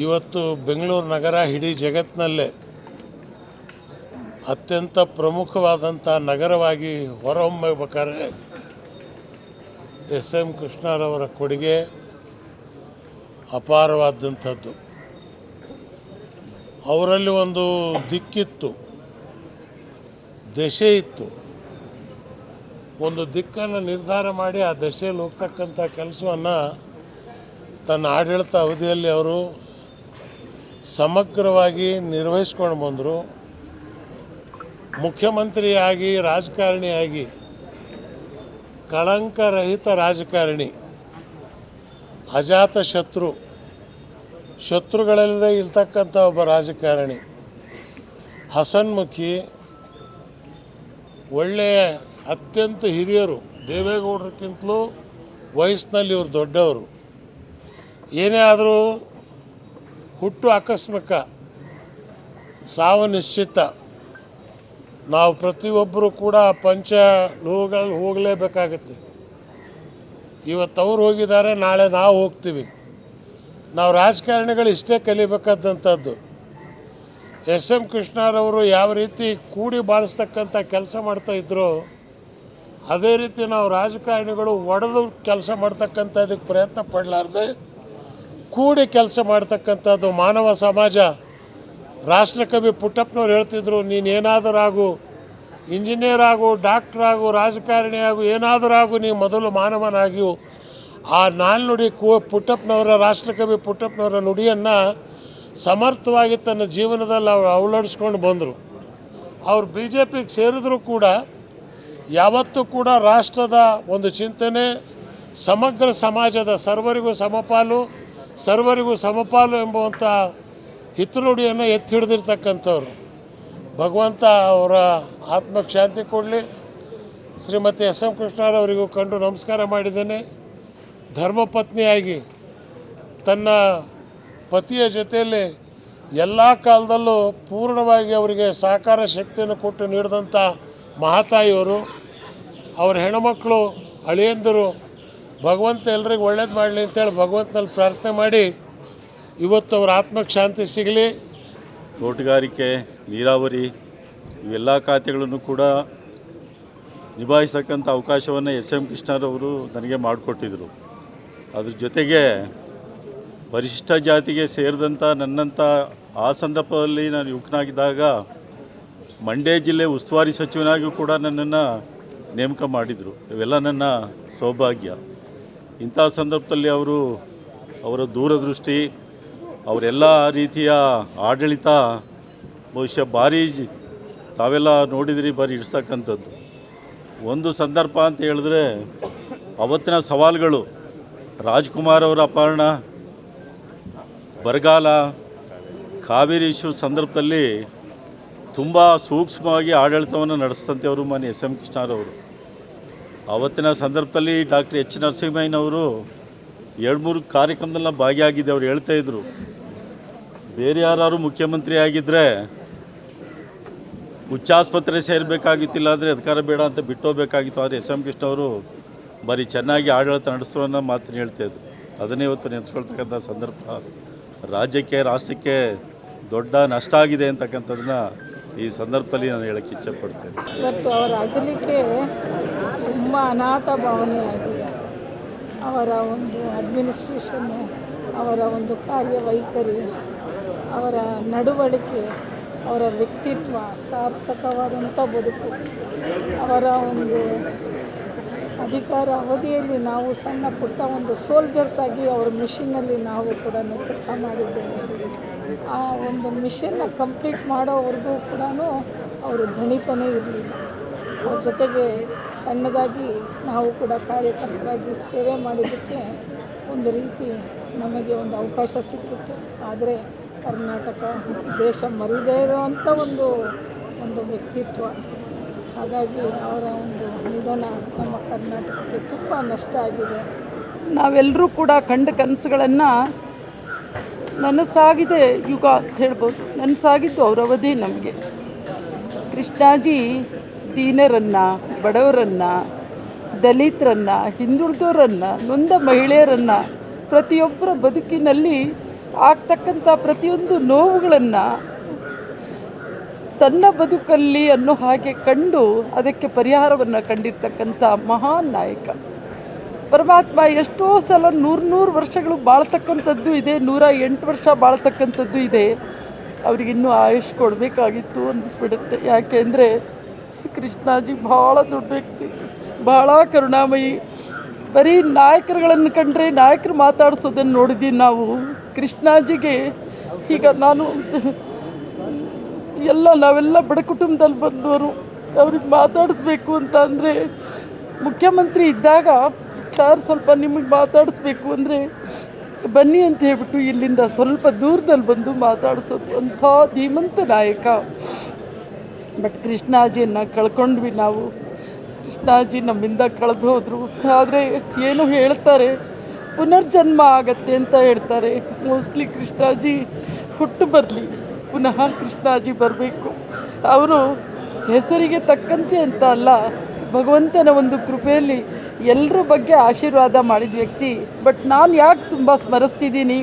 ಇವತ್ತು ಬೆಂಗಳೂರು ನಗರ ಇಡೀ ಜಗತ್ತಿನಲ್ಲೇ ಅತ್ಯಂತ ಪ್ರಮುಖವಾದಂಥ ನಗರವಾಗಿ ಹೊರಹೊಮ್ಮಬೇಕಾದ್ರೆ ಎಸ್ ಎಂ ಕೃಷ್ಣರವರ ಕೊಡುಗೆ ಅಪಾರವಾದಂಥದ್ದು. ಅವರಲ್ಲಿ ಒಂದು ದಿಕ್ಕಿತ್ತು, ದಶೆ ಇತ್ತು. ಒಂದು ದಿಕ್ಕನ್ನು ನಿರ್ಧಾರ ಮಾಡಿ ಆ ದಶೆಯಲ್ಲಿ ಹೋಗ್ತಕ್ಕಂಥ ಕೆಲಸವನ್ನು ತನ್ನ ಆಡಳಿತ ಅವಧಿಯಲ್ಲಿ ಅವರು ಸಮಗ್ರವಾಗಿ ನಿರ್ವಹಿಸ್ಕೊಂಡು ಬಂದರು. ಮುಖ್ಯಮಂತ್ರಿಯಾಗಿ, ರಾಜಕಾರಣಿಯಾಗಿ, ಕಳಂಕರಹಿತ ರಾಜಕಾರಣಿ, ಅಜಾತ ಶತ್ರುಗಳಲ್ಲದೆ ಇರ್ತಕ್ಕಂಥ ಒಬ್ಬ ರಾಜಕಾರಣಿ, ಹಸನ್ಮುಖಿ, ಒಳ್ಳೆಯ ಅತ್ಯಂತ ಹಿರಿಯರು. ದೇವೇಗೌಡರಕ್ಕಿಂತಲೂ ವಯಸ್ಸಿನಲ್ಲಿ ಇವರು ದೊಡ್ಡವರು. ಏನೇ ಆದರೂ ಹುಟ್ಟು ಆಕಸ್ಮಿಕ, ಸಾವು ನಿಶ್ಚಿತ. ನಾವು ಪ್ರತಿಯೊಬ್ಬರು ಕೂಡ ಪಂಚಲೋಕಗಳು ಹೋಗಲೇಬೇಕಾಗತ್ತೆ. ಇವತ್ತು ಅವ್ರು ಹೋಗಿದ್ದಾರೆ, ನಾಳೆ ನಾವು ಹೋಗ್ತೀವಿ. ನಾವು ರಾಜಕಾರಣಿಗಳು ಇಷ್ಟೇ ಕಲಿಬೇಕಾದಂಥದ್ದು. ಎಸ್ ಎಂ ಕೃಷ್ಣರವರು ಯಾವ ರೀತಿ ಕೂಡಿ ಬಾಳಿಸ್ತಕ್ಕಂಥ ಕೆಲಸ ಮಾಡ್ತಾಯಿದ್ರು, ಅದೇ ರೀತಿ ನಾವು ರಾಜಕಾರಣಿಗಳು ಒಡೆದು ಕೆಲಸ ಮಾಡ್ತಕ್ಕಂಥದ್ದಕ್ಕೆ ಪ್ರಯತ್ನ ಪಡಲಾರ್ದೆ ಕೂಡಿ ಕೆಲಸ ಮಾಡ್ತಕ್ಕಂಥದ್ದು. ಮಾನವ ಸಮಾಜ, ರಾಷ್ಟ್ರಕವಿ ಪುಟ್ಟಪ್ಪನವ್ರು ಹೇಳ್ತಿದ್ರು, ನೀನೇನಾದರೂ ಆಗು, ಇಂಜಿನಿಯರ್ ಆಗು, ಡಾಕ್ಟ್ರ್ ಆಗು, ರಾಜಕಾರಣಿ ಆಗು, ಏನಾದರೂ ಆಗು, ನೀವು ಮೊದಲು ಮಾನವನಾಗಿ. ಆ ನಾಲ್ನುಡಿ ಪುಟ್ಟಪ್ಪನವರ, ರಾಷ್ಟ್ರಕವಿ ಪುಟ್ಟಪ್ಪನವರ ನುಡಿಯನ್ನು ಸಮರ್ಥವಾಗಿ ತನ್ನ ಜೀವನದಲ್ಲಿ ಅವರು ಅಳವಡಿಸ್ಕೊಂಡು ಬಂದರು. ಅವರು BJPಗೆ ಸೇರಿದ್ರು ಕೂಡ ಯಾವತ್ತೂ ಕೂಡ ರಾಷ್ಟ್ರದ ಒಂದು ಚಿಂತನೆ, ಸಮಗ್ರ ಸಮಾಜದ ಸರ್ವರಿಗೂ ಸಮಪಾಲು ಎಂಬುವಂಥ ಹಿತನುಡಿಯನ್ನು ಎತ್ತಿ ಹಿಡಿದಿರ್ತಕ್ಕಂಥವ್ರು. ಭಗವಂತ ಅವರ ಆತ್ಮಕ್ಕೆ ಶಾಂತಿ ಕೊಡಲಿ. ಶ್ರೀಮತಿ ಎಸ್ ಎಂ ಕೃಷ್ಣರವರಿಗೂ ಕಂಡು ನಮಸ್ಕಾರ ಮಾಡಿದ್ದೇನೆ. ಧರ್ಮಪತ್ನಿಯಾಗಿ ತನ್ನ ಪತಿಯ ಜೊತೆಯಲ್ಲಿ ಎಲ್ಲ ಕಾಲದಲ್ಲೂ ಪೂರ್ಣವಾಗಿ ಅವರಿಗೆ ಸಹಕಾರ ಶಕ್ತಿಯನ್ನು ಕೊಟ್ಟು ನೀಡಿದಂಥ ಮಹಾತಾಯಿಯವರು, ಅವ್ರ ಹೆಣ್ಣುಮಕ್ಕಳು, ಅಳಿಯಂದರು, ಭಗವಂತ ಎಲ್ರಿಗೂ ಒಳ್ಳೇದು ಮಾಡಲಿ ಅಂತೇಳಿ ಭಗವಂತನಲ್ಲಿ ಪ್ರಾರ್ಥನೆ ಮಾಡಿ ಇವತ್ತು ಅವರ ಆತ್ಮಕ್ಕೆ ಶಾಂತಿ ಸಿಗಲಿ. ತೋಟಗಾರಿಕೆ, ನೀರಾವರಿ ಇವೆಲ್ಲ ಖಾತೆಗಳನ್ನು ಕೂಡ ನಿಭಾಯಿಸ್ತಕ್ಕಂಥ ಅವಕಾಶವನ್ನು ಎಸ್ ಎಂ ಕೃಷ್ಣರವರು ನನಗೆ ಮಾಡಿಕೊಟ್ಟಿದ್ರು. ಅದ್ರ ಜೊತೆಗೆ ಪರಿಶಿಷ್ಟ ಜಾತಿಗೆ ಸೇರಿದಂಥ ನನ್ನಂಥ ಆ ಸಂದರ್ಭದಲ್ಲಿ ನಾನು ಯುವಕನಾಗಿದ್ದಾಗ ಮಂಡ್ಯ ಜಿಲ್ಲೆ ಉಸ್ತುವಾರಿ ಸಚಿವನಾಗಿಯೂ ಕೂಡ ನನ್ನನ್ನು ನೇಮಕ ಮಾಡಿದರು. ಇವೆಲ್ಲ ನನ್ನ ಸೌಭಾಗ್ಯ. ಇಂಥ ಸಂದರ್ಭದಲ್ಲಿ ಅವರ ದೂರದೃಷ್ಟಿ, ಅವರೆಲ್ಲ ರೀತಿಯ ಆಡಳಿತ ಬಹುಶಃ ಭಾರಿ ತಾವೆಲ್ಲ ನೋಡಿದಿರಿ, ಭಾರಿ ಇಡಿಸ್ತಕ್ಕಂಥದ್ದು. ಒಂದು ಸಂದರ್ಭ ಅಂತ ಹೇಳಿದ್ರೆ ಅವತ್ತಿನ ಸವಾಲುಗಳು, ರಾಜ್ಕುಮಾರ್ ಅವರ ಅಪಹರಣ, ಬರಗಾಲ, ಕಾವೇರಿ ಇಶ್ಯೂ ಸಂದರ್ಭದಲ್ಲಿ ತುಂಬ ಸೂಕ್ಷ್ಮವಾಗಿ ಆಡಳಿತವನ್ನು ನಡೆಸಿದಂಥವರು ಮಾನ್ಯ ಎಸ್ ಎಂ ಕೃಷ್ಣರವರು. ಆವತ್ತಿನ ಸಂದರ್ಭದಲ್ಲಿ ಡಾಕ್ಟರ್ ಎಚ್ ನರಸಿಂಹಯ್ಯನವರು 2-3 ಕಾರ್ಯಕ್ರಮದಲ್ಲಿ ಭಾಗಿಯಾಗಿದ್ದೆ. ಅವ್ರು ಹೇಳ್ತಾಯಿದ್ರು, ಬೇರೆ ಯಾರು ಮುಖ್ಯಮಂತ್ರಿ ಆಗಿದ್ದರೆ ಹುಚ್ಚಾಸ್ಪತ್ರೆ ಸೇರಬೇಕಾಗಿತ್ತಿಲ್ಲ, ಅಂದರೆ ಅಧಿಕಾರ ಬೇಡ ಅಂತ ಬಿಟ್ಟೋಗ್ಬೇಕಾಗಿತ್ತು. ಆದರೆ ಎಸ್ ಎಂ ಕೃಷ್ಣವರು ಭಾರಿ ಚೆನ್ನಾಗಿ ಆಡಳಿತ ನಡೆಸ್ತರು ಅನ್ನೋ ಮಾತನ್ನು ಹೇಳ್ತಾಯಿದ್ರು. ಅದನ್ನೇ ಇವತ್ತು ನೆನೆಸ್ಕೊಳ್ತಕ್ಕಂಥ ಸಂದರ್ಭ. ರಾಜ್ಯಕ್ಕೆ, ರಾಷ್ಟ್ರಕ್ಕೆ ದೊಡ್ಡ ನಷ್ಟ ಆಗಿದೆ ಅಂತಕ್ಕಂಥದ್ದನ್ನು ಈ ಸಂದರ್ಭದಲ್ಲಿ ನಾನು ಹೇಳೋಕ್ಕೆ ಇಚ್ಛೆಪಡ್ತೇನೆ. ಇವತ್ತು ಅವರ ಅಗಲಿಕೆ ತುಂಬ ಅನಾಥ ಭಾವನೆಯಾಗಿದೆ. ಅವರ ಒಂದು ಅಡ್ಮಿನಿಸ್ಟ್ರೇಷನ್ನು, ಅವರ ಒಂದು ಕಾರ್ಯವೈಖರಿ, ಅವರ ನಡವಳಿಕೆ, ಅವರ ವ್ಯಕ್ತಿತ್ವ, ಸಾರ್ಥಕವಾದಂಥ ಬದುಕು, ಅವರ ಒಂದು ಅಧಿಕಾರ ಅವಧಿಯಲ್ಲಿ ನಾವು ಸಣ್ಣ ಪುಟ್ಟ ಒಂದು ಸೋಲ್ಜರ್ಸ್ ಆಗಿ ಅವರ ಮಿಷನ್ನಲ್ಲಿ ನಾವು ಕೂಡ ಕೆಲಸ ಮಾಡಿದ್ದೇವೆ. ಆ ಒಂದು ಮಿಷನ್ನ ಕಂಪ್ಲೀಟ್ ಮಾಡೋವರೆಗೂ ಕೂಡ ಅವರು ದಣಿತನೇ ಇರಲಿಲ್ಲ. ಅವ್ರ ಜೊತೆಗೆ ಸಣ್ಣದಾಗಿ ನಾವು ಕೂಡ ಕಾರ್ಯಕರ್ತರಾಗಿ ಸೇವೆ ಮಾಡಿದ್ದಕ್ಕೆ ಒಂದು ರೀತಿ ನಮಗೆ ಒಂದು ಅವಕಾಶ ಸಿಕ್ಕಿತ್ತು. ಆದರೆ ಕರ್ನಾಟಕ ದೇಶ ಮರೀದೇ ಇರುವಂಥ ಒಂದು ವ್ಯಕ್ತಿತ್ವ. ಹಾಗಾಗಿ ಅವರ ಒಂದು ನಿಧನ ನಮ್ಮ ಕರ್ನಾಟಕಕ್ಕೆ ತುಂಬ ನಷ್ಟ ಆಗಿದೆ. ನಾವೆಲ್ಲರೂ ಕೂಡ ಕಂಡ ಕನಸುಗಳನ್ನು ನನಸಾಗಿದೆ ಯುಗ ಅಂತ ಹೇಳ್ಬೋದು. ನನಸಾಗಿದ್ದು ಅವರ ಅವಧಿ. ನಮಗೆ ಕೃಷ್ಣಾಜಿ ದೀನರನ್ನು, ಬಡವರನ್ನು, ದಲಿತರನ್ನು, ಹಿಂದುಳಿದವರನ್ನು, ನೊಂದ ಮಹಿಳೆಯರನ್ನು ಪ್ರತಿಯೊಬ್ಬರ ಬದುಕಿನಲ್ಲಿ ಆಗ್ತಕ್ಕಂಥ ಪ್ರತಿಯೊಂದು ನೋವುಗಳನ್ನು ತನ್ನ ಬದುಕಲ್ಲಿ ಅನ್ನೋ ಹಾಗೆ ಕಂಡು ಅದಕ್ಕೆ ಪರಿಹಾರವನ್ನು ಕಂಡಿರ್ತಕ್ಕಂಥ ಮಹಾನ್ ನಾಯಕ. ಪರಮಾತ್ಮ ಎಷ್ಟೋ ಸಲ 100 ವರ್ಷಗಳು ಬಾಳ್ತಕ್ಕಂಥದ್ದು ಇದೆ, 108 ವರ್ಷ ಬಾಳ್ತಕ್ಕಂಥದ್ದು ಇದೆ. ಅವ್ರಿಗಿನ್ನೂ ಆಯುಷ್ ಕೊಡಬೇಕಾಗಿತ್ತು ಅನಿಸ್ಬಿಡುತ್ತೆ. ಯಾಕೆಂದರೆ ಕೃಷ್ಣಾಜಿ ಭಾಳ ದೊಡ್ಡ ವ್ಯಕ್ತಿ, ಭಾಳ ಕರುಣಾಮಯಿ. ಬರೀ ನಾಯಕರುಗಳನ್ನು ಕಂಡ್ರೆ ನಾಯಕರು ಮಾತಾಡಿಸೋದನ್ನು ನೋಡಿದ್ದೀವಿ ನಾವು. ಕೃಷ್ಣಾಜಿಗೆ ಈಗ ನಾವೆಲ್ಲ ಬಡ ಕುಟುಂಬದಲ್ಲಿ ಬಂದವರು, ಅವ್ರಿಗೆ ಮಾತಾಡಿಸ್ಬೇಕು ಅಂತ ಅಂದರೆ ಮುಖ್ಯಮಂತ್ರಿ ಇದ್ದಾಗ ಸರ್ ಸ್ವಲ್ಪ ನಿಮಗೆ ಮಾತಾಡಿಸ್ಬೇಕು ಅಂದರೆ ಬನ್ನಿ ಅಂತ ಹೇಳ್ಬಿಟ್ಟು ಇಲ್ಲಿಂದ ಸ್ವಲ್ಪ ದೂರದಲ್ಲಿ ಬಂದು ಮಾತಾಡಿಸೋದು. ಅಂಥ ಧೀಮಂತ ನಾಯಕ. ಬಟ್ ಕೃಷ್ಣಾಜಿಯನ್ನು ಕಳ್ಕೊಂಡ್ವಿ ನಾವು. ಕೃಷ್ಣಾಜಿ ನಮ್ಮಿಂದ ಕಳೆದು ಹೋದರು. ಆದರೆ ಏನು ಹೇಳ್ತಾರೆ, ಪುನರ್ಜನ್ಮ ಆಗತ್ತೆ ಅಂತ ಹೇಳ್ತಾರೆ. ಮೋಸ್ಟ್ಲಿ ಕೃಷ್ಣಾಜಿ ಹುಟ್ಟು ಬರಲಿ, ಪುನಃ ಕೃಷ್ಣಾಜಿ ಬರಬೇಕು. ಅವರು ಹೆಸರಿಗೆ ತಕ್ಕಂತೆ ಅಂತ ಅಲ್ಲ, ಭಗವಂತನ ಒಂದು ಕೃಪೆಯಲ್ಲಿ ಎಲ್ಲರ ಬಗ್ಗೆ ಆಶೀರ್ವಾದ ಮಾಡಿದ ವ್ಯಕ್ತಿ. ಬಟ್ ನಾನು ಯಾಕೆ ತುಂಬ ಸ್ಮರಿಸ್ತಿದ್ದೀನಿ,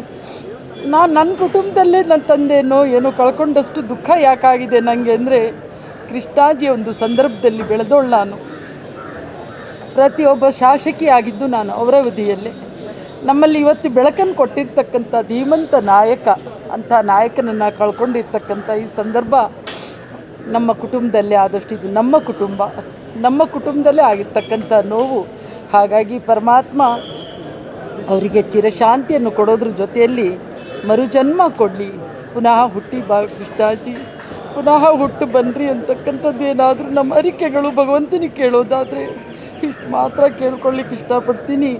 ನನ್ನ ಕುಟುಂಬದಲ್ಲೇ ನನ್ನ ತಂದೆನೋ ಏನೋ ಕಳ್ಕೊಂಡಷ್ಟು ದುಃಖ ಯಾಕಾಗಿದೆ ನನಗೆ ಅಂದರೆ, ಕೃಷ್ಣಾಜಿ ಒಂದು ಸಂದರ್ಭದಲ್ಲಿ ಬೆಳೆದೋಳು ನಾನು. ಪ್ರತಿಯೊಬ್ಬ ಶಾಸಕಿ ಆಗಿದ್ದು ನಾನು ಅವರವಧಿಯಲ್ಲೇ. ನಮ್ಮಲ್ಲಿ ಇವತ್ತು ಬೆಳಕನ್ನು ಕೊಟ್ಟಿರ್ತಕ್ಕಂಥ ಧೀಮಂತ ನಾಯಕ, ಅಂಥ ನಾಯಕನನ್ನು ಕಳ್ಕೊಂಡಿರ್ತಕ್ಕಂಥ ಈ ಸಂದರ್ಭ ನಮ್ಮ ಕುಟುಂಬದಲ್ಲೇ ಆದಷ್ಟು ಇದು ನಮ್ಮ ಕುಟುಂಬದಲ್ಲೇ ಆಗಿರ್ತಕ್ಕಂಥ ನೋವು. ಹಾಗಾಗಿ ಪರಮಾತ್ಮ ಅವರಿಗೆ ಚಿರಶಾಂತಿಯನ್ನು ಕೊಡೋದ್ರ ಜೊತೆಯಲ್ಲಿ ಮರುಜನ್ಮ ಕೊಡಲಿ. ಪುನಃ ಹುಟ್ಟಿ ಬಾ ಕೃಷ್ಣಾಜಿ, ಪುನಃ ಹುಟ್ಟು ಬನ್ನಿರಿ ಅಂತಕ್ಕಂಥದ್ದು ಏನಾದರೂ ನಮ್ಮ ಅರಿಕೆಗಳು ಭಗವಂತನಿಗೆ ಕೇಳೋದಾದರೆ ಇಷ್ಟು ಮಾತ್ರ ಕೇಳ್ಕೊಳ್ಳಿಕ್ಕೆ ಇಷ್ಟಪಡ್ತೀನಿ.